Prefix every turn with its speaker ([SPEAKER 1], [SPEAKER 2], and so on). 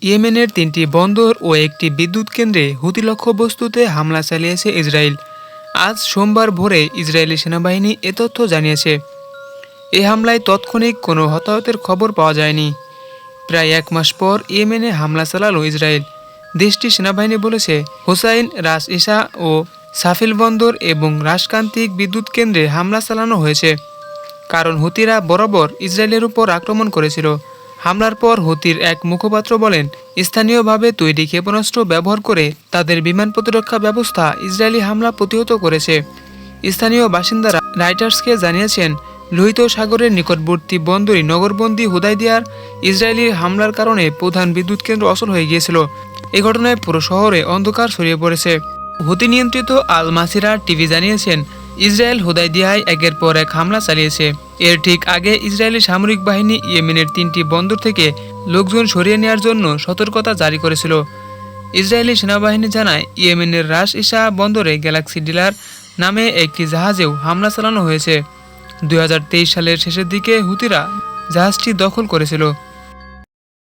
[SPEAKER 1] ইয়েমেনের 3টি বন্দর ও একটি বিদ্যুৎ কেন্দ্রে হুতি লক্ষ্যবস্তুতে হামলা চালিয়েছে ইসরায়েল। আজ সোমবার ভোরে ইসরায়েলি সেনাবাহিনী এ তথ্য জানিয়েছে। এ হামলায় তাৎক্ষণিক কোনো হতাহতের খবর পাওয়া যায়নি। প্রায় 1 মাস পর ইয়েমেনে হামলা চালালো ইসরায়েল। দেশটির সেনাবাহিনী বলেছে, হোসাইন, রাস ইসা ও সাফিল বন্দর এবং রাজকান্তিক বিদ্যুৎ কেন্দ্রে হামলা চালানো হয়েছে, কারণ হুতিরা বরাবর ইসরায়েলের উপর আক্রমণ করেছিল। হামলার পর হুতির এক মুখপাত্র বলেন, স্থানীয়ভাবে তৈরি ক্ষেপণাস্ত্র ব্যবহার করে তাদের বিমান প্রতিরক্ষা ব্যবস্থা ইসরায়েলি হামলা প্রতিহত করেছে। স্থানীয় বাসিন্দারা রাইটার্সকে জানিয়েছেন, লোহিত সাগরের নিকটবর্তী বন্দরী নগরবন্দি হুদাইদিয়ার ইসরায়েলি হামলার কারণে প্রধান বিদ্যুৎ কেন্দ্র অচল হয়ে গিয়েছিল। এ ঘটনায় পুরো শহরে অন্ধকার ছড়িয়ে পড়েছে। হুতি নিয়ন্ত্রিত আল মাসিরা টিভি জানিয়েছেন, ইসরায়েল হুদাইদিয়ায় একের পর এক হামলা চালিয়েছে। এর ঠিক আগে ইসরায়েলি সামরিক বাহিনী ইয়েমেনের 3টি বন্দর থেকে লোকজন সরিয়ে নেওয়ার জন্য সতর্কতা জারি করেছিল। ইসরায়েলি সেনাবাহিনী জানায়, ইয়েমেনের রাস ইসা বন্দরে গ্যালাক্সি ডিলার নামে একটি জাহাজেও হামলা চালানো হয়েছে। 2023 সালের শেষের দিকে হুতিরা জাহাজটি দখল করেছিল।